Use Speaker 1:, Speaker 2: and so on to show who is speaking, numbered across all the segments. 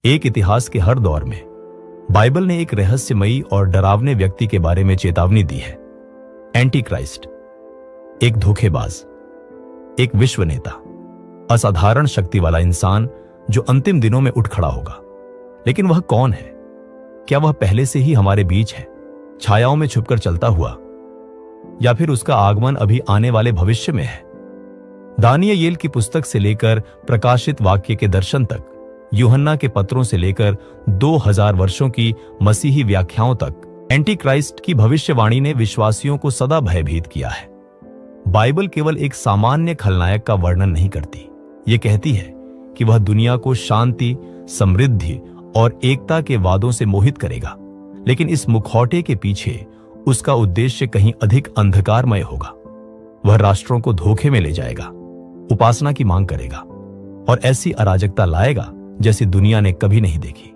Speaker 1: एक इतिहास के हर दौर में बाइबल ने एक रहस्यमयी और डरावने व्यक्ति के बारे में चेतावनी दी है। एंटी क्राइस्ट, एक धोखेबाज, एक विश्व नेता, असाधारण शक्ति वाला इंसान जो अंतिम दिनों में उठ खड़ा होगा। लेकिन वह कौन है? क्या वह पहले से ही हमारे बीच है, छायाओं में छुपकर चलता हुआ, या फिर उसका आगमन अभी आने वाले भविष्य में है? दानियेल की पुस्तक से लेकर प्रकाशित वाक्य के दर्शन तक, यूहन्ना के पत्रों से लेकर 2000 वर्षों की मसीही व्याख्याओं तक, एंटी क्राइस्ट की भविष्यवाणी ने विश्वासियों को सदा भयभीत किया है। बाइबल केवल एक सामान्य खलनायक का वर्णन नहीं करती। ये कहती है कि वह दुनिया को शांति, समृद्धि और एकता के वादों से मोहित करेगा, लेकिन इस मुखौटे के पीछे उसका उद्देश्य कहीं अधिक अंधकारमय होगा। वह राष्ट्रों को धोखे में ले जाएगा, उपासना की मांग करेगा और ऐसी अराजकता लाएगा जैसी दुनिया ने कभी नहीं देखी।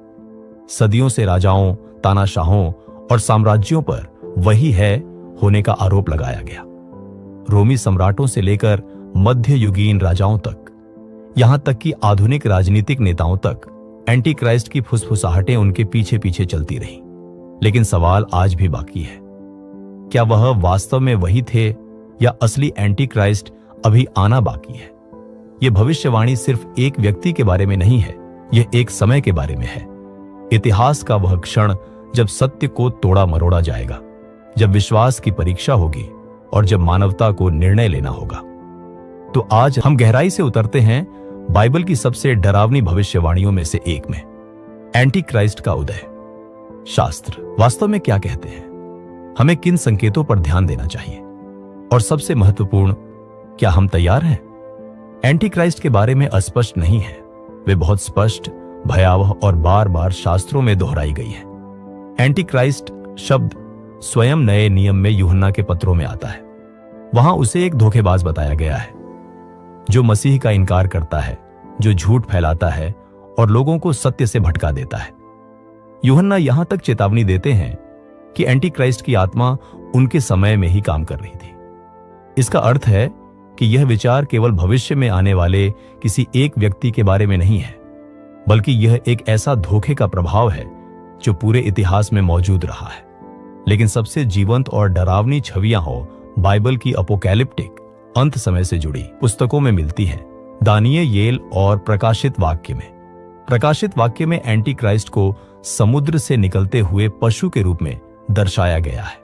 Speaker 1: सदियों से राजाओं, तानाशाहों और साम्राज्यों पर वही है होने का आरोप लगाया गया। रोमी सम्राटों से लेकर मध्ययुगीन राजाओं तक, यहां तक कि आधुनिक राजनीतिक नेताओं तक, एंटी क्राइस्ट की फुसफुसाहटें उनके पीछे पीछे चलती रहीं। लेकिन सवाल आज भी बाकी है, क्या वह वास्तव में वही थे या असली एंटी क्राइस्ट अभी आना बाकी है? यह भविष्यवाणी सिर्फ एक व्यक्ति के बारे में नहीं है, यह एक समय के बारे में है। इतिहास का वह क्षण जब सत्य को तोड़ा मरोड़ा जाएगा, जब विश्वास की परीक्षा होगी और जब मानवता को निर्णय लेना होगा। तो आज हम गहराई से उतरते हैं बाइबल की सबसे डरावनी भविष्यवाणियों में से एक में, एंटी क्राइस्ट का उदय। शास्त्र वास्तव में क्या कहते हैं? हमें किन संकेतों पर ध्यान देना चाहिए? और सबसे महत्वपूर्ण, क्या हम तैयार हैं? एंटी क्राइस्ट के बारे में अस्पष्ट नहीं है, वे बहुत स्पष्ट, भयावह और बार बार शास्त्रों में दोहराई गई है। एंटी क्राइस्ट शब्द स्वयं नए नियम में यूहन्ना के पत्रों में आता है। वहां उसे एक धोखेबाज बताया गया है, जो मसीह का इनकार करता है, जो झूठ फैलाता है और लोगों को सत्य से भटका देता है। यूहन्ना यहां तक चेतावनी देते हैं कि एंटी क्राइस्ट की आत्मा उनके समय में ही काम कर रही थी। इसका अर्थ है कि यह विचार केवल भविष्य में आने वाले किसी एक व्यक्ति के बारे में नहीं है, बल्कि यह एक ऐसा धोखे का प्रभाव है जो पूरे इतिहास में मौजूद रहा है। लेकिन सबसे जीवंत और डरावनी छवियां बाइबल की अपोकैलिप्टिक अंत समय से जुड़ी पुस्तकों में मिलती हैं, दानियेल और प्रकाशित वाक्य में। प्रकाशित वाक्य में एंटी क्राइस्ट को समुद्र से निकलते हुए पशु के रूप में दर्शाया गया है।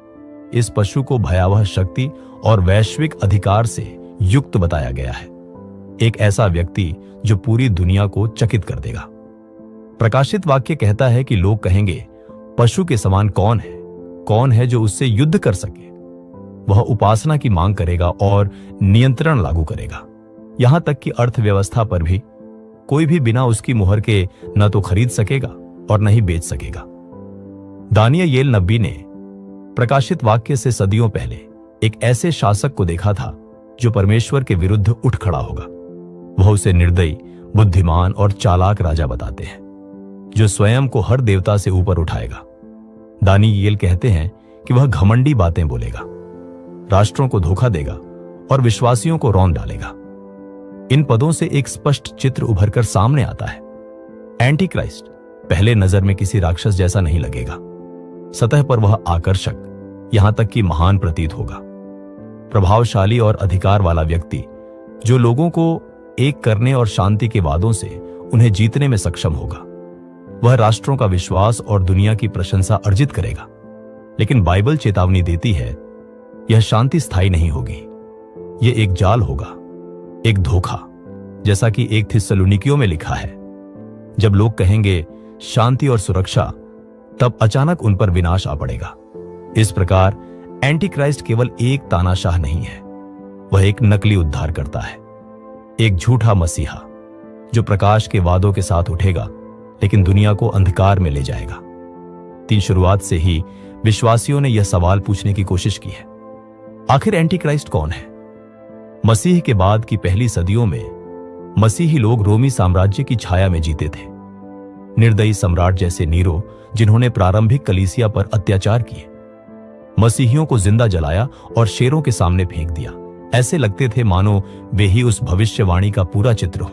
Speaker 1: इस पशु को भयावह शक्ति और वैश्विक अधिकार से युक्त बताया गया है, एक ऐसा व्यक्ति जो पूरी दुनिया को चकित कर देगा। प्रकाशित वाक्य कहता है कि लोग कहेंगे, पशु के समान कौन है? कौन है जो उससे युद्ध कर सके? वह उपासना की मांग करेगा और नियंत्रण लागू करेगा, यहां तक कि अर्थव्यवस्था पर भी। कोई भी बिना उसकी मुहर के न तो खरीद सकेगा और न ही बेच सकेगा। दानियेल नबी ने प्रकाशित वाक्य से सदियों पहले एक ऐसे शासक को देखा था जो परमेश्वर के विरुद्ध उठ खड़ा होगा। वह उसे निर्दयी, बुद्धिमान और चालाक राजा बताते हैं, जो स्वयं को हर देवता से ऊपर उठाएगा। दानियेल कहते हैं कि वह घमंडी बातें बोलेगा, राष्ट्रों को धोखा देगा और विश्वासियों को रौंद डालेगा। इन पदों से एक स्पष्ट चित्र उभरकर सामने आता है। एंटी क्राइस्ट पहले नजर में किसी राक्षस जैसा नहीं लगेगा। सतह पर वह आकर्षक, यहां तक कि महान प्रतीत होगा। प्रभावशाली और अधिकार वाला व्यक्ति जो लोगों को एक करने और शांति के वादों से उन्हें जीतने में सक्षम होगा। वह राष्ट्रों का विश्वास और दुनिया की प्रशंसा अर्जित करेगा। लेकिन बाइबल चेतावनी देती है, यह शांति स्थायी नहीं होगी। यह एक जाल होगा, एक धोखा, जैसा कि 1 थिस्सलुनीकियों में लिखा है। जब लोग कहेंगे शांति और सुरक्षा, तब अचानक उन पर विनाश आ पड़ेगा। इस प्रकार एंटी क्राइस्ट केवल एक तानाशाह नहीं है, वह एक नकली उद्धार करता है, एक झूठा मसीहा जो प्रकाश के वादों के साथ उठेगा लेकिन दुनिया को अंधकार में ले जाएगा। 3 शुरुआत से ही विश्वासियों ने यह सवाल पूछने की कोशिश की है, आखिर एंटी क्राइस्ट कौन है? मसीह के बाद की पहली सदियों में मसीही लोग रोमी साम्राज्य की छाया में जीते थे। निर्दयी सम्राट जैसे नीरो, जिन्होंने प्रारंभिक कलीसिया पर अत्याचार किए, मसीहियों को जिंदा जलाया और शेरों के सामने फेंक दिया। ऐसे लगते थे मानो वे ही उस भविष्यवाणी का पूरा चित्र हो।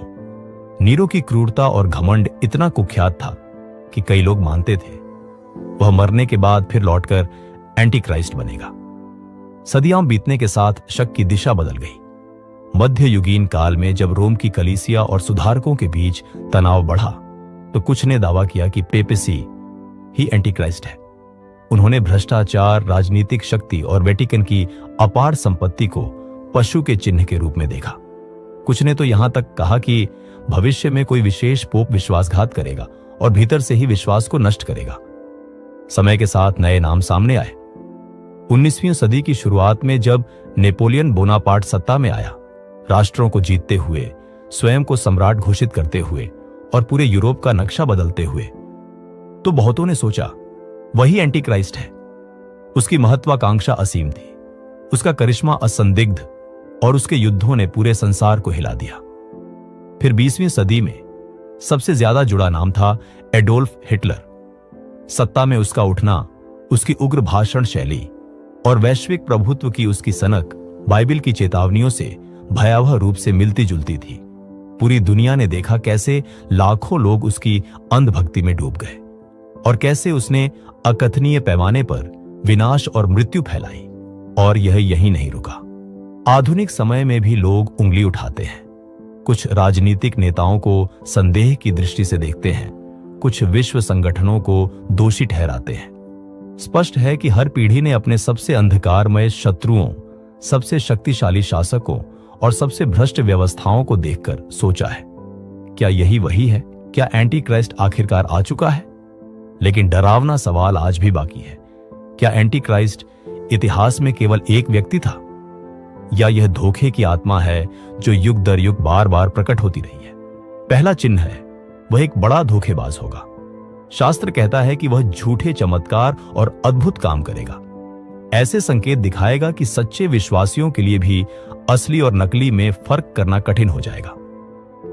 Speaker 1: नीरो की क्रूरता और घमंड इतना कुख्यात था कि कई लोग मानते थे वह मरने के बाद फिर लौटकर एंटी क्राइस्ट बनेगा। सदियां बीतने के साथ शक की दिशा बदल गई। मध्ययुगीन काल में जब रोम की कलीसिया और सुधारकों के बीच तनाव बढ़ा तो कुछ ने दावा किया कि पेपेसी ही एंटी क्राइस्ट है। उन्होंने भ्रष्टाचार, राजनीतिक शक्ति और वेटिकन की अपार संपत्ति को पशु के चिन्ह के रूप में देखा। कुछ ने तो यहां तक कहा कि भविष्य में कोई विशेष पोप विश्वासघात करेगा और भीतर से ही विश्वास को नष्ट करेगा। समय के साथ नए नाम सामने आए। 19वीं सदी की शुरुआत में जब नेपोलियन बोनापार्ट सत्ता में आया, राष्ट्रों को जीतते हुए, स्वयं को सम्राट घोषित करते हुए और पूरे यूरोप का नक्शा बदलते हुए, तो बहुतों ने सोचा वही एंटी क्राइस्ट है। उसकी महत्वाकांक्षा असीम थी, उसका करिश्मा असंदिग्ध और उसके युद्धों ने पूरे संसार को हिला दिया। फिर 20वीं सदी में सबसे ज्यादा जुड़ा नाम था एडोल्फ हिटलर। सत्ता में उसका उठना, उसकी उग्र भाषण शैली और वैश्विक प्रभुत्व की उसकी सनक बाइबिल की चेतावनियों से भयावह रूप से मिलती जुलती थी। पूरी दुनिया ने देखा कैसे लाखों लोग उसकी अंधभक्ति में डूब गए और कैसे उसने अकथनीय पैमाने पर विनाश और मृत्यु फैलाई। और यह यहीं नहीं रुका। आधुनिक समय में भी लोग उंगली उठाते हैं। कुछ राजनीतिक नेताओं को संदेह की दृष्टि से देखते हैं, कुछ विश्व संगठनों को दोषी ठहराते हैं। स्पष्ट है कि हर पीढ़ी ने अपने सबसे अंधकारमय शत्रुओं, सबसे शक्तिशाली शासकों और सबसे भ्रष्ट व्यवस्थाओं को देखकर सोचा है, क्या यही वही है? क्या एंटी क्राइस्ट आखिरकार आ चुका है? लेकिन डरावना सवाल आज भी बाकी है, क्या एंटी क्राइस्ट इतिहास में केवल एक व्यक्ति था, या यह धोखे की आत्मा है जो युग दर युग बार बार प्रकट होती रही है? पहला चिन्ह है, वह एक बड़ा धोखेबाज होगा। शास्त्र कहता है कि वह झूठे चमत्कार और अद्भुत काम करेगा। ऐसे संकेत दिखाएगा कि सच्चे विश्वासियों के लिए भी असली और नकली में फर्क करना कठिन हो जाएगा।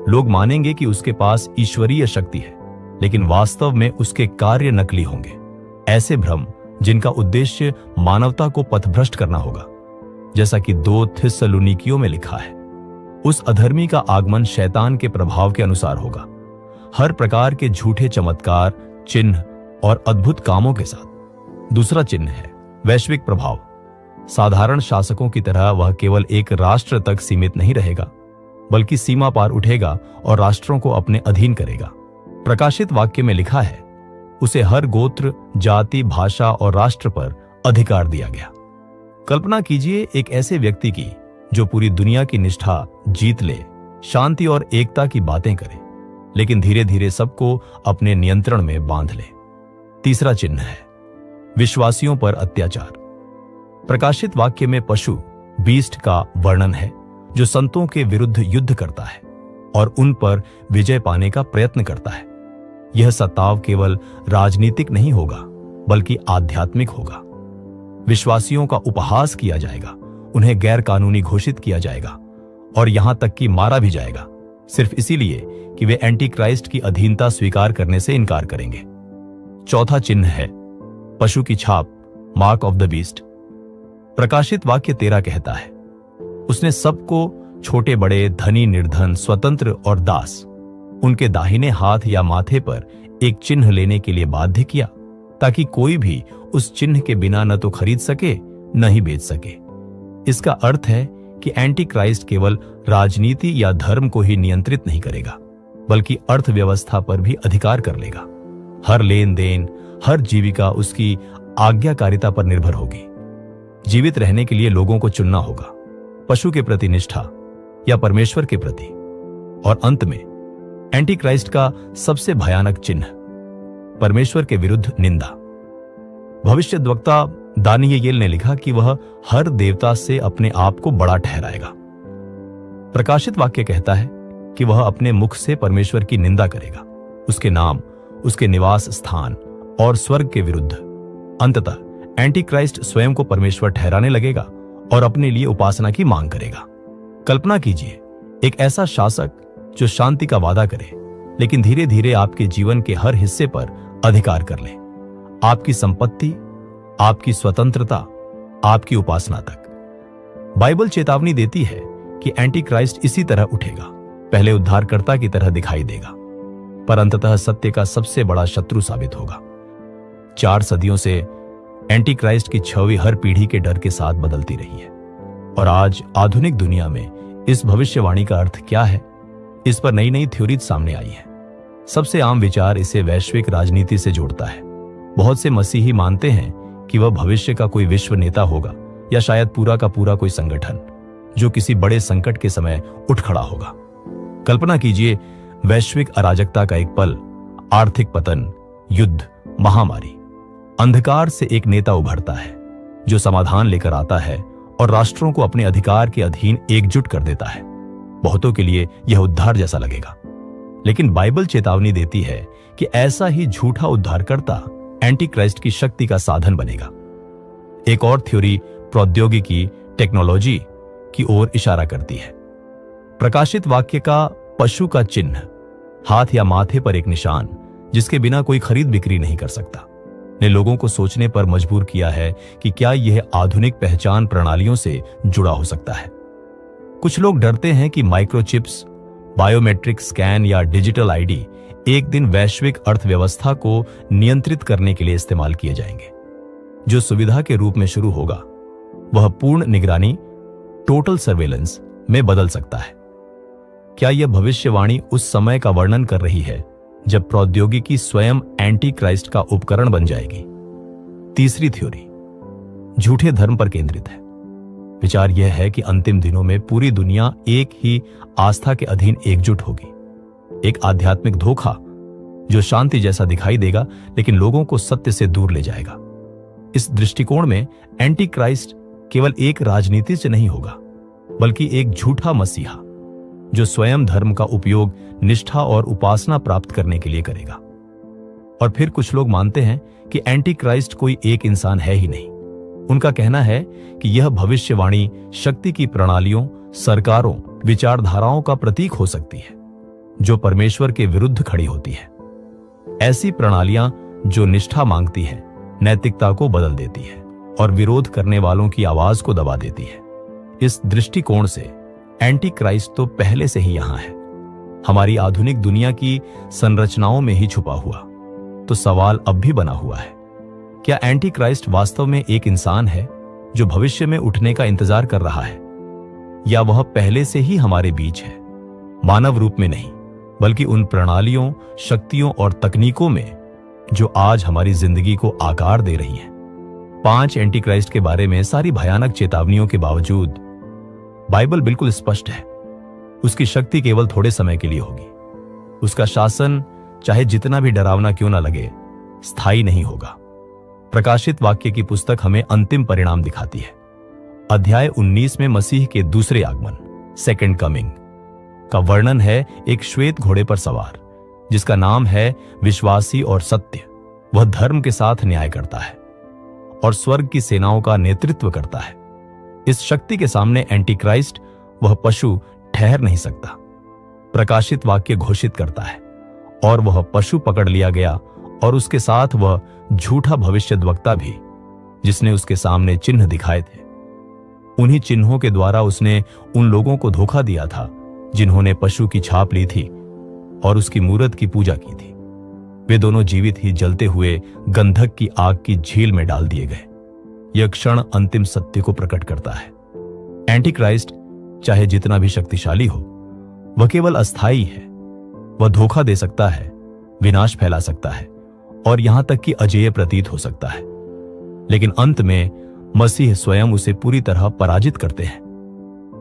Speaker 1: लोग मानेंगे कि उसके पास ईश्वरीय शक्ति है, लेकिन वास्तव में उसके कार्य नकली होंगे। ऐसे भ्रम जिनका उद्देश्य मानवता को पथभ्रष्ट करना होगा, जैसा कि 2 थिस्सलुनीकियों में लिखा है। उस अधर्मी का आगमन शैतान के प्रभाव के अनुसार होगा, हर प्रकार के झूठे चमत्कार, चिन्ह और अद्भुत कामों के साथ। दूसरा चिन्ह है वैश्विक प्रभाव। साधारण शासकों की तरह वह केवल एक राष्ट्र तक सीमित नहीं रहेगा, बल्कि सीमा पार उठेगा और राष्ट्रों को अपने अधीन करेगा। प्रकाशित वाक्य में लिखा है, उसे हर गोत्र, जाति, भाषा और राष्ट्र पर अधिकार दिया गया। कल्पना कीजिए एक ऐसे व्यक्ति की जो पूरी दुनिया की निष्ठा जीत ले, शांति और एकता की बातें करे, लेकिन धीरे धीरे सबको अपने नियंत्रण में बांध ले। तीसरा चिन्ह है विश्वासियों पर अत्याचार। प्रकाशित वाक्य में पशु, बीस्ट का वर्णन है जो संतों के विरुद्ध युद्ध करता है और उन पर विजय पाने का प्रयत्न करता है। यह सताव केवल राजनीतिक नहीं होगा, बल्कि आध्यात्मिक होगा। विश्वासियों का उपहास किया जाएगा, उन्हें गैर कानूनी घोषित किया जाएगा और यहां तक कि मारा भी जाएगा, सिर्फ इसीलिए कि वे एंटी क्राइस्ट की अधीनता स्वीकार करने से इनकार करेंगे। चौथा चिन्ह है पशु की छाप, मार्क ऑफ द बीस्ट। प्रकाशित वाक्य 13 कहता है, उसने सबको, छोटे बड़े, धनी निर्धन, स्वतंत्र और दास, उनके दाहिने हाथ या माथे पर एक चिन्ह लेने के लिए बाध्य किया, ताकि कोई भी उस चिन्ह के बिना न तो खरीद सके न ही बेच सके। इसका अर्थ है कि एंटी क्राइस्ट केवल राजनीति या धर्म को ही नियंत्रित नहीं करेगा, बल्कि अर्थव्यवस्था पर भी अधिकार कर लेगा। हर लेन देन, हर जीविका उसकी आज्ञाकारिता पर निर्भर होगी। जीवित रहने के लिए लोगों को चुनना होगा, पशु के प्रति निष्ठा या परमेश्वर के प्रति। और अंत में एंटी क्राइस्ट का सबसे भयानक चिन्ह, परमेश्वर के विरुद्ध निंदा। भविष्यद्वक्ता दानियेल ने लिखा कि वह हर देवता से अपने आप को बड़ा ठहराएगा। प्रकाशित वाक्य कहता है कि वह अपने मुख से परमेश्वर की निंदा करेगा, उसके नाम, उसके निवास स्थान और स्वर्ग के विरुद्ध। अंततः एंटी क्राइस्ट स्वयं को परमेश्वर ठहराने लगेगा और अपने लिए उपासना की मांग करेगा। कल्पना कीजिए एक ऐसा शासक जो शांति का वादा करे, लेकिन धीरे धीरे आपके जीवन के हर हिस्से पर अधिकार कर ले, आपकी संपत्ति, आपकी स्वतंत्रता, आपकी उपासना तक। बाइबल चेतावनी देती है कि एंटी क्राइस्ट इसी तरह उठेगा। पहले उद्धारकर्ता की तरह दिखाई देगा, पर अंततः सत्य का सबसे बड़ा शत्रु साबित होगा। 4 सदियों से एंटी क्राइस्ट की छवि हर पीढ़ी के डर के साथ बदलती रही है, और आज आधुनिक दुनिया में इस भविष्यवाणी का अर्थ क्या है, इस पर नई नई थ्योरीज सामने आई है। सबसे आम विचार इसे वैश्विक राजनीति से जोड़ता है। बहुत से मसीही मानते हैं कि वह भविष्य का कोई विश्व नेता होगा, या शायद पूरा का पूरा कोई संगठन जो किसी बड़े संकट के समय उठ खड़ा होगा। कल्पना कीजिए, वैश्विक अराजकता का एक पल, आर्थिक पतन, युद्ध, महामारी। अंधकार से एक नेता उभरता है जो समाधान लेकर आता है और राष्ट्रों को अपने अधिकार के अधीन एकजुट कर देता है। बहुतों के लिए यह उद्धार जैसा लगेगा, लेकिन बाइबल चेतावनी देती है कि ऐसा ही झूठा उद्धारकर्ता एंटी क्राइस्ट की शक्ति का साधन बनेगा। एक और थ्योरी प्रौद्योगिकी, टेक्नोलॉजी की ओर इशारा करती है। प्रकाशित वाक्य का पशु का चिन्ह, हाथ या माथे पर एक निशान जिसके बिना कोई खरीद बिक्री नहीं कर सकता, ने लोगों को सोचने पर मजबूर किया है कि क्या यह आधुनिक पहचान प्रणालियों से जुड़ा हो सकता है। कुछ लोग डरते हैं कि माइक्रोचिप्स, बायोमेट्रिक स्कैन या डिजिटल आईडी एक दिन वैश्विक अर्थव्यवस्था को नियंत्रित करने के लिए इस्तेमाल किए जाएंगे। जो सुविधा के रूप में शुरू होगा वह पूर्ण निगरानी, टोटल सर्वेलेंस में बदल सकता है। क्या यह भविष्यवाणी उस समय का वर्णन कर रही है जब प्रौद्योगिकी स्वयं एंटी क्राइस्ट का उपकरण बन जाएगी? तीसरी थ्योरी झूठे धर्म पर केंद्रित है। विचार यह है कि अंतिम दिनों में पूरी दुनिया एक ही आस्था के अधीन एकजुट होगी। एक आध्यात्मिक धोखा जो शांति जैसा दिखाई देगा लेकिन लोगों को सत्य से दूर ले जाएगा। इस दृष्टिकोण में एंटी क्राइस्ट केवल एक राजनीति से नहीं होगा, बल्कि एक झूठा मसीहा जो स्वयं धर्म का उपयोग निष्ठा और उपासना प्राप्त करने के लिए करेगा। और फिर कुछ लोग मानते हैं कि एंटी क्राइस्ट कोई एक इंसान है ही नहीं। उनका कहना है कि यह भविष्यवाणी शक्ति की प्रणालियों, सरकारों, विचारधाराओं का प्रतीक हो सकती है जो परमेश्वर के विरुद्ध खड़ी होती है। ऐसी प्रणालियां जो निष्ठा मांगती है, नैतिकता को बदल देती है और विरोध करने वालों की आवाज को दबा देती है। इस दृष्टिकोण से एंटी क्राइस्ट तो पहले से ही यहां है, हमारी आधुनिक दुनिया की संरचनाओं में ही छुपा हुआ। तो सवाल अब भी बना हुआ है, क्या एंटी क्राइस्ट वास्तव में एक इंसान है जो भविष्य में उठने का इंतजार कर रहा है, या वह पहले से ही हमारे बीच है, मानव रूप में नहीं बल्कि उन प्रणालियों, शक्तियों और तकनीकों में जो आज हमारी जिंदगी को आकार दे रही हैं। 5 एंटी क्राइस्ट के बारे में सारी भयानक चेतावनियों के बावजूद बाइबल बिल्कुल स्पष्ट है। उसकी शक्ति केवल थोड़े समय के लिए होगी। उसका शासन चाहे जितना भी डरावना क्यों ना लगे, स्थायी नहीं होगा। प्रकाशित वाक्य की पुस्तक हमें अंतिम परिणाम दिखाती है। अध्याय 19 में मसीह के दूसरे आगमन, सेकंड कमिंग का वर्णन है। एक श्वेत घोड़े पर सवार जिसका नाम है विश्वासी और सत्य, वह धर्म के साथ न्याय करता है और स्वर्ग की सेनाओं का नेतृत्व करता है। इस शक्ति के सामने एंटी क्राइस्ट, वह पशु, ठहर नहीं सकता। प्रकाशित वाक्य घोषित करता है, और वह पशु पकड़ लिया गया और उसके साथ वह झूठा भविष्यद्वक्ता भी, जिसने उसके सामने चिन्ह दिखाए थे। उन्हीं चिन्हों के द्वारा उसने उन लोगों को धोखा दिया था जिन्होंने पशु की छाप ली थी और उसकी मूरत की पूजा की थी। वे दोनों जीवित ही जलते हुए गंधक की आग की झील में डाल दिए गए। यह क्षण अंतिम सत्य को प्रकट करता है। एंटी क्राइस्ट चाहे जितना भी शक्तिशाली हो, वह केवल अस्थायी है। वह धोखा दे सकता है, विनाश फैला सकता है और यहां तक कि अजेय प्रतीत हो सकता है, लेकिन अंत में मसीह स्वयं उसे पूरी तरह पराजित करते हैं।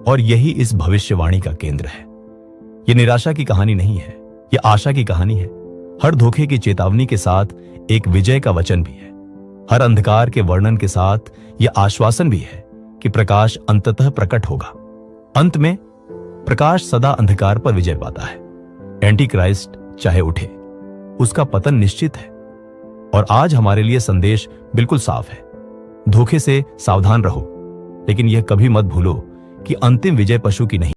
Speaker 1: और यही इस भविष्यवाणी का केंद्र है। यह निराशा की कहानी नहीं है, यह आशा की कहानी है। हर धोखे की चेतावनी के साथ एक विजय का वचन भी है। हर अंधकार के वर्णन के साथ यह आश्वासन भी है कि प्रकाश अंततः प्रकट होगा। अंत में प्रकाश सदा अंधकार पर विजय पाता है। एंटी क्राइस्ट चाहे उठे, उसका पतन निश्चित है। और आज हमारे लिए संदेश बिल्कुल साफ है, धोखे से सावधान रहो, लेकिन यह कभी मत भूलो कि अंतिम विजय पशु की नहीं,